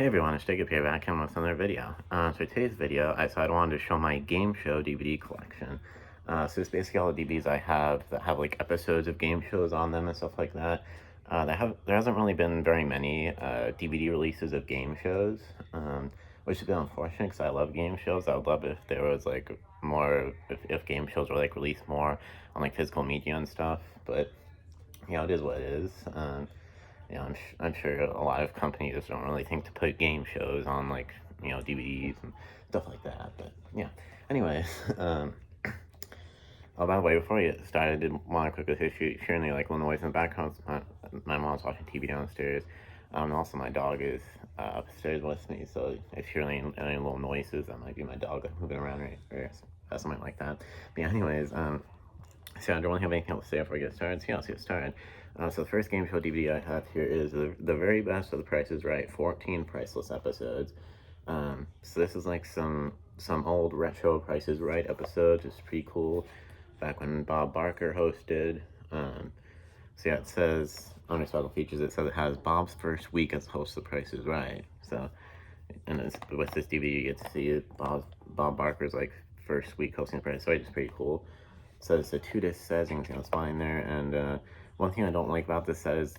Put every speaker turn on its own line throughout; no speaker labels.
Hey everyone, it's Jacob here, back in with another video. So today's video, I wanted to show my game show DVD collection. So it's basically all the DVDs I have that have like episodes of game shows on them and stuff like that. There hasn't really been very many DVD releases of game shows, which has been unfortunate because I love game shows. I would love if there was like more, if game shows were like released more on like physical media and stuff. But it is what it is. I'm sure a lot of companies don't really think to put game shows on like DVDs and stuff like that. But yeah, anyways, oh, by the way, before we get started, I did want to quickly say, if you're any like little noise in the background, my mom's watching TV downstairs. And also my dog is upstairs with me, so if you're any little noises, that might be my dog moving around or something like that. But yeah, anyways, so I don't really have anything else to say before we get started, so yeah, let's get started. So the first game show DVD I have here is the very best of The Price is Right, 14 priceless episodes. So this is like some old retro Price is Right episodes. It's pretty cool. Back when Bob Barker hosted. So yeah, it says under special features, it says it has Bob's first week as host of The Price is Right. So, and with this DVD, you get to see it. Bob Barker's like first week hosting The Price is Right, which is pretty cool. So it's a 2-disc set, you can see it's fine there. And one thing I don't like about this set is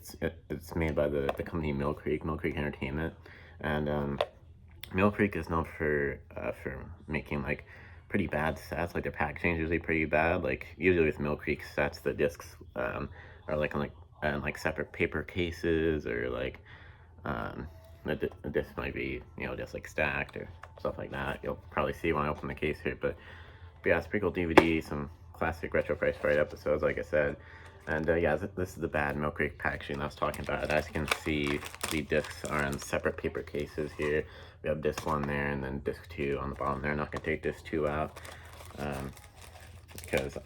it's made by the company Mill Creek Entertainment. And Mill Creek is known for making like pretty bad sets. Like their packaging is usually pretty bad. Like usually with Mill Creek sets, the discs are like in like separate paper cases, or like the disc might be just like stacked or stuff like that. You'll probably see when I open the case here, but yeah, it's pretty cool DVD. Some classic retro Price Right episodes, like I said. And yeah, this is the bad Mill Creek packaging I was talking about. As you can see, the discs are in separate paper cases here. We have disc 1 there, and then disc 2 on the bottom there. I'm not going to take disc 2 out, because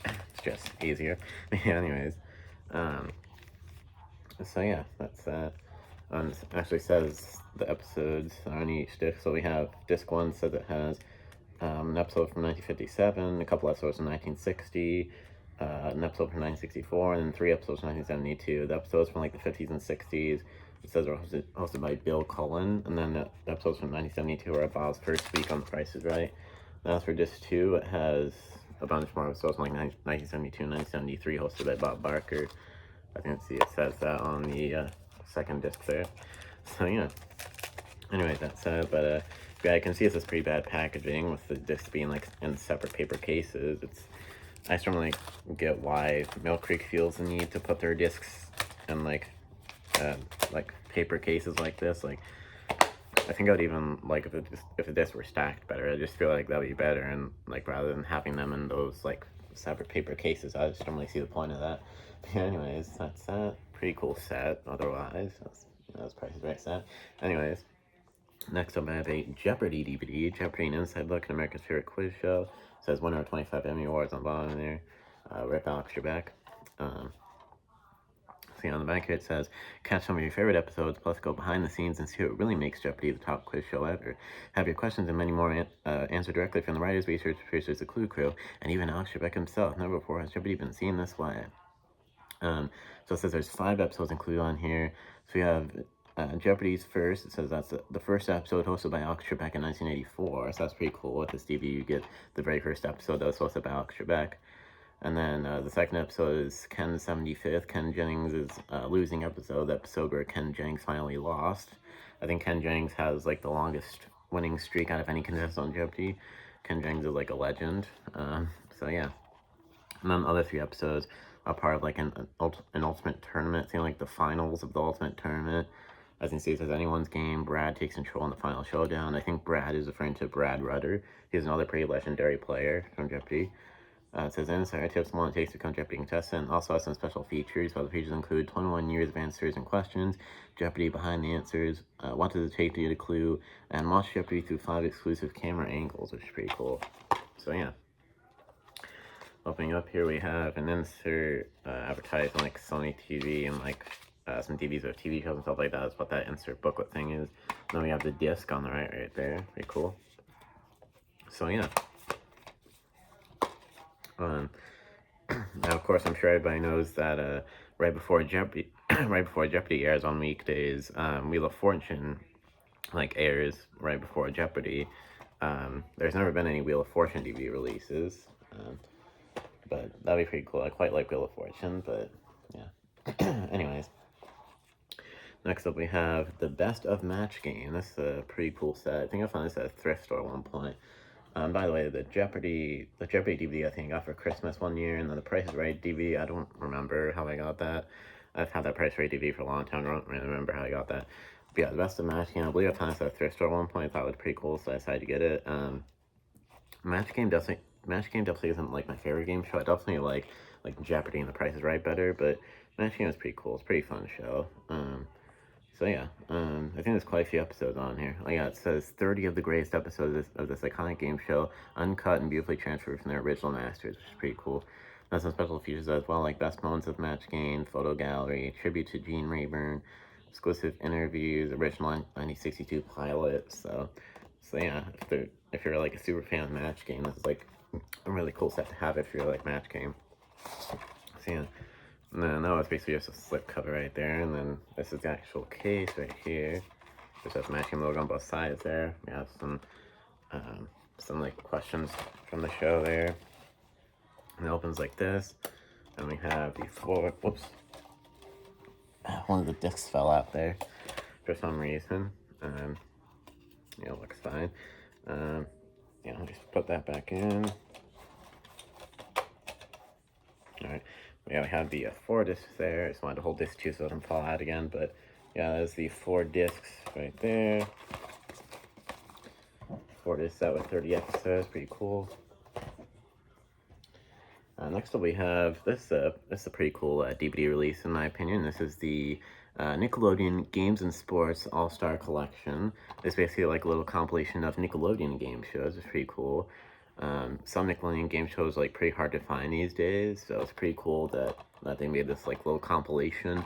it's just easier. Anyways, so yeah, that's that. It actually says the episodes on each disc. So we have disc 1 says it has an episode from 1957, a couple episodes from 1960, an episode from 1964, and then 3 episodes from 1972. The episodes from like the 50s and 60s, it says are hosted by Bill Cullen, and then the episodes from 1972 are Bob's first week on The Price is Right. And as for disc 2, it has a bunch more episodes from like 1972 and 1973, hosted by Bob Barker. I can see it says that on the second disc there. So yeah. Anyway, that's but yeah, I can see it's this pretty bad packaging with the discs being like in separate paper cases. I just don't really get why Mill Creek feels the need to put their discs in like paper cases like this. Like, I think I would even like if the discs were stacked better. I just feel like that would be better, and like rather than having them in those like separate paper cases, I just don't really see the point of that. But anyways, that's that. Pretty cool set. Otherwise, that's Price is Right set. Anyways. Next up, I have a Jeopardy DVD, Jeopardy: An Inside Look at America's Favorite Quiz Show. It says winner of 25 Emmy Awards on the bottom there. Rip Alex Trebek. See on the back here it says, catch some of your favorite episodes, plus go behind the scenes and see what really makes Jeopardy the top quiz show ever. Have your questions and many more answered directly from the writers, research producers, the Clue Crew, and even Alex Trebek himself. Never before has Jeopardy been seen this way. So it says there's 5 episodes included on here. So we have Jeopardy's first. It says that's the first episode hosted by Alex Trebek in 1984. So that's pretty cool. With this DVD, you get the very first episode that was hosted by Alex Trebek. And then the second episode is Ken's 75th, Ken Jennings' losing episode, the episode where Ken Jennings finally lost. I think Ken Jennings has like the longest winning streak out of any contestant on Jeopardy. Ken Jennings is like a legend. So yeah. And then the other 3 episodes are part of like an ultimate tournament, saying like the finals of the ultimate tournament. As you can see, it says anyone's game. Brad takes control in the final showdown. I think Brad is referring to Brad Rutter. He's another pretty legendary player from Jeopardy. It says insider tips on what it takes to become Jeopardy contestant. Also has some special features. While the features include 21 years of answers and questions, Jeopardy behind the answers, what does it take to get a clue, and watch Jeopardy through 5 exclusive camera angles, which is pretty cool. So yeah. Opening up here, we have an insert advertising like Sony TV and like some DVDs of TV shows and stuff like that. That's what that insert booklet thing is. Then we have the disc on the right there. Pretty cool. So yeah. Now, of course, I'm sure everybody knows that right before Jeopardy, right before Jeopardy airs on weekdays, Wheel of Fortune like airs right before Jeopardy. There's never been any Wheel of Fortune DVD releases, but that'd be pretty cool. I quite like Wheel of Fortune, but yeah. Anyways, next up we have the Best of Match game. This is a pretty cool set. I think I found this at a thrift store at one point. By the way, the Jeopardy DVD I think I got for Christmas one year, and then the Price is Right DVD, I don't remember how I got that. I've had that Price is Right DVD for a long time. I don't really remember how I got that. But yeah, the Best of Match game. I believe I found this at a thrift store at one point. I thought it was pretty cool, so I decided to get it. Match game definitely isn't like my favorite game show. I definitely like Jeopardy and the Price is Right better, but Match game is pretty cool. It's a pretty fun show. So yeah, I think there's quite a few episodes on here. Oh yeah, it says 30 of the greatest episodes of this iconic game show, uncut and beautifully transferred from their original masters, which is pretty cool. There's some special features as well, like best moments of Match Game, photo gallery, tribute to Gene Rayburn, exclusive interviews, original 1962 pilot. So yeah, if you're like a super fan of Match Game, this is like a really cool set to have if you're like Match Game. So yeah. And then that was basically just a slip cover right there, and then this is the actual case right here. Just has Match Game logo on both sides there. We have some like questions from the show there. And it opens like this. And we have the four, whoops. One of the discs fell out there for some reason. Yeah, it looks fine. Yeah, I'll just put that back in. Alright, yeah, we have the 4 discs there. I just wanted to hold disc 2 so it doesn't fall out again, but yeah, there's the 4 discs right there. 4 discs out with 30 episodes, pretty cool. Next up we have this is a pretty cool DVD release in my opinion. This is the Nickelodeon Games and Sports All-Star Collection. It's basically like a little compilation of Nickelodeon game shows. It's pretty cool. Some Nickelodeon game shows like pretty hard to find these days, so it's pretty cool that they made this like little compilation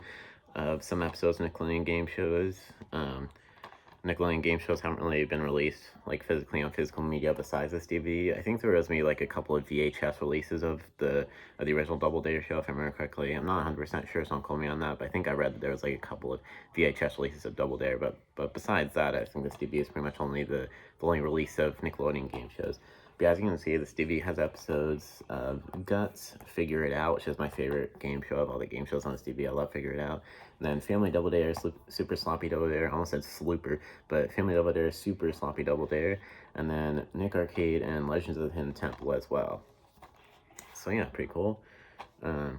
of some episodes of Nickelodeon game shows. Nickelodeon game shows haven't really been released like physically on physical media besides this DVD. I think there was maybe like a couple of VHS releases of the original Double Dare show, if I remember correctly. I'm not 100% sure, so don't quote me on that, but I think I read that there was like a couple of VHS releases of Double Dare, but besides that, I think this DVD is pretty much only the only release of Nickelodeon game shows. But as you can see, this DVD has episodes of Guts, Figure It Out, which is my favorite game show of all the game shows on this DVD. I love Figure It Out. And then Family Double Dare, Super Sloppy Double Dare. I almost said Slooper, but Family Double Dare, Super Sloppy Double Dare. And then Nick Arcade and Legends of the Hidden Temple as well. So yeah, pretty cool. It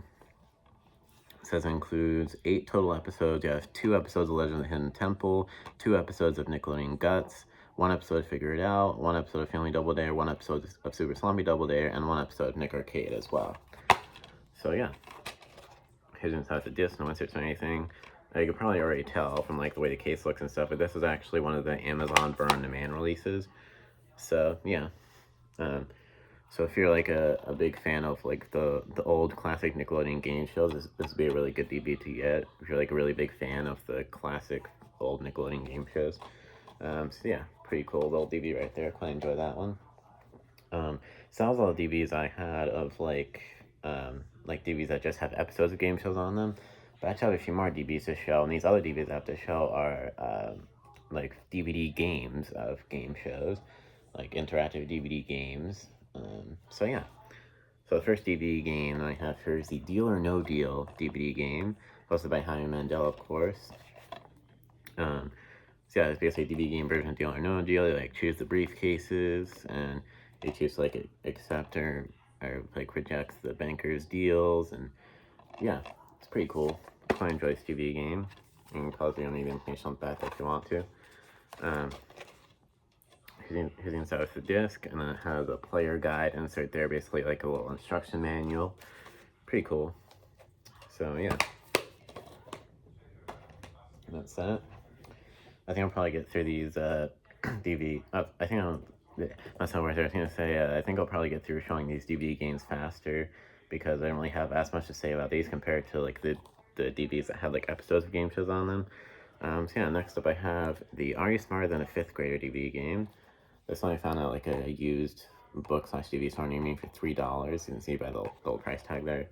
says it includes 8 total episodes. You have 2 episodes of Legends of the Hidden Temple, 2 episodes of Nickelodeon Guts, 1 episode of Figure It Out, 1 episode of Family Double Dare, 1 episode of Super Sloppy Double Dare, and 1 episode of Nick Arcade as well. So yeah. Here's inside the disc, no inserts or anything. You can probably already tell from like the way the case looks and stuff, but this is actually one of the Amazon burn-on-demand releases. So yeah. So if you're like a big fan of like the old classic Nickelodeon game shows, this would be a really good DVD to get. If you're like a really big fan of the classic old Nickelodeon game shows. So yeah, pretty cool little DVD right there. Quite enjoy that one. So that was all the DVDs I had of like DVDs that just have episodes of game shows on them. But I actually have a few more DVDs to show, and these other DVDs I have to show are like DVD games of game shows, like interactive DVD games. So yeah. So the first DVD game I have here is the Deal or No Deal DVD game, hosted by Jaime Mandel, of course. So yeah, it's basically a DVD game version of Deal or No Deal. You like choose the briefcases, and you choose to like accept or like reject the banker's deals, and yeah, it's pretty cool. I quite enjoy this DVD game. You can pause the only information on the back if you want to. Here's the inside of the disc, and then it has a player guide insert there, basically like a little instruction manual. Pretty cool. So yeah, that's that. I think I'll probably get through these DVD. I think that's not worth it. I was gonna say I think I'll probably get through showing these DVD games faster because I don't really have as much to say about these compared to like the DVDs that have like episodes of game shows on them. So yeah, next up I have the Are You Smarter Than a 5th Grader DVD game. This one I found out like a used book / DVD store near me for $3. You can see by the little price tag there.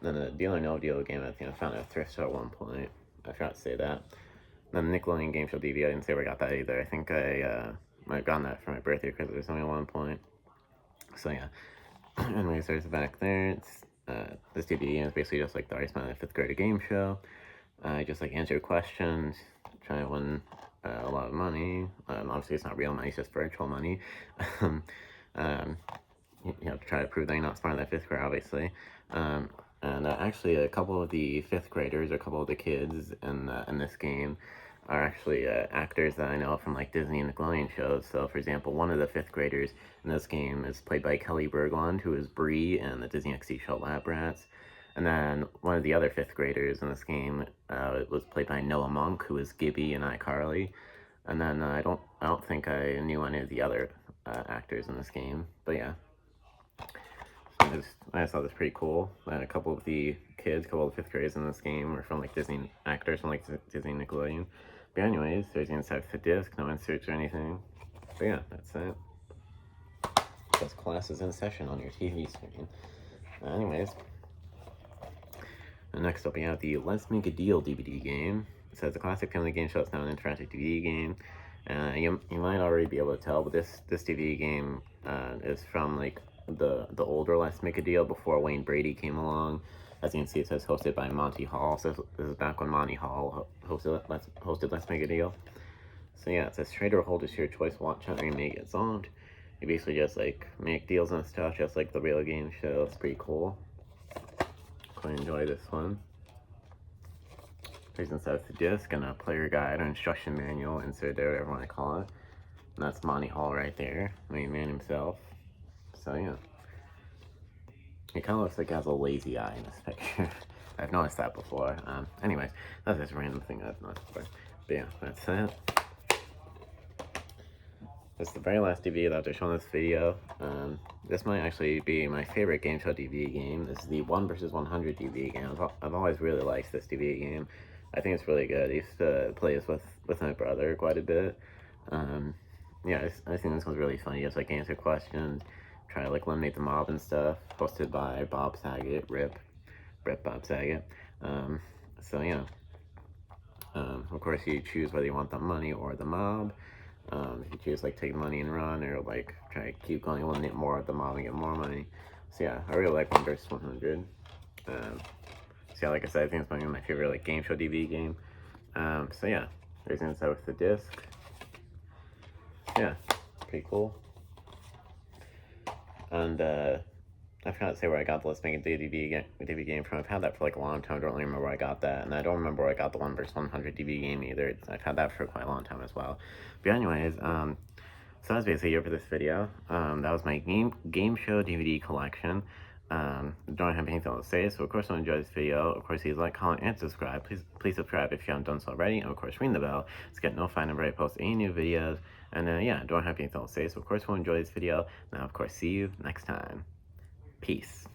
And then a Deal or No Deal game I think I found at a thrift store at one point. I forgot to say that. Then the Nickelodeon game show DVD, I didn't say where I got that either. I think I might have gotten that for my birthday because it was only 1 point. So yeah. Anyways, there's the back there. It's this DVD is basically just like the Ice Man 5th grader game show. Just like answer questions, try to win a lot of money. Obviously, it's not real money; it's just virtual money. um, you have to try to prove that you're not smart in that 5th grade, obviously. And actually, a couple of the 5th graders, a couple of the kids in this game, are actually actors that I know from like Disney and Nickelodeon shows. So, for example, one of the 5th graders in this game is played by Kelly Berglund, who is Bree in the Disney XD show Lab Rats. And then one of the other 5th graders in this game was played by Noah Monk, who is Gibby in iCarly. And then I don't think I knew any of the other actors in this game, but yeah. I just thought this pretty cool. And a couple of the kids, a couple of the 5th graders in this game were from like Disney actors from like Disney and Nickelodeon. But anyways, there's the inside of the disc, no inserts or anything. But yeah, that's it. This class is in session on your TV screen. Anyways, and next up we have the Let's Make a Deal DVD game. It says a classic family game show. It's now an interactive DVD game. You might already be able to tell, but this DVD game is from like the older Let's Make a Deal before Wayne Brady came along. As you can see, it says hosted by Monty Hall. So this is back when Monty Hall hosted Let's Make a Deal. So yeah, it says trade or hold is your choice. Watch how you make it solved. You basically just like make deals and stuff, just like the real game show. It's pretty cool. Quite enjoy this one. There's inside the disc and a player guide or instruction manual insert there, whatever you want to call it. And that's Monty Hall right there, main man himself. So yeah. He kind of looks like he has a lazy eye in this picture. I've noticed that before. Anyways, that's just a random thing I've noticed before. But yeah, that's it. This is the very last DVD that they're showing this video. This might actually be my favorite game show DVD game. This is the 1 vs 100 DVD game. I've always really liked this DVD game. I think it's really good. I used to play this with my brother quite a bit. Yeah, I think this one's really funny. Just like answer questions, try to like eliminate the mob and stuff. Hosted by Bob Saget, Rip Bob Saget. So yeah. Of course, you choose whether you want the money or the mob. If you choose like take money and run, or like try to keep going, eliminate more of the mob and get more money. So yeah, I really like 1 vs 100. So yeah, like I said, I think it's my favorite like game show DVD game. So yeah, there's the inside with the disc. Yeah, pretty cool. And I forgot to say where I got the Let's Make a DVD game from. I've had that for like a long time. I don't really remember where I got that. And I don't remember where I got the 1 vs 100 DVD game either. I've had that for quite a long time as well. But anyways, so that's basically it for this video. That was my game show DVD collection. Don't have anything else to say, so of course, if you enjoyed this video, of course, please like, comment, and subscribe. Please subscribe if you haven't done so already, and of course, ring the bell to get notified whenever I post any new videos. And yeah, don't have anything else to say, so of course, if you enjoy this video, now of course, see you next time. Peace.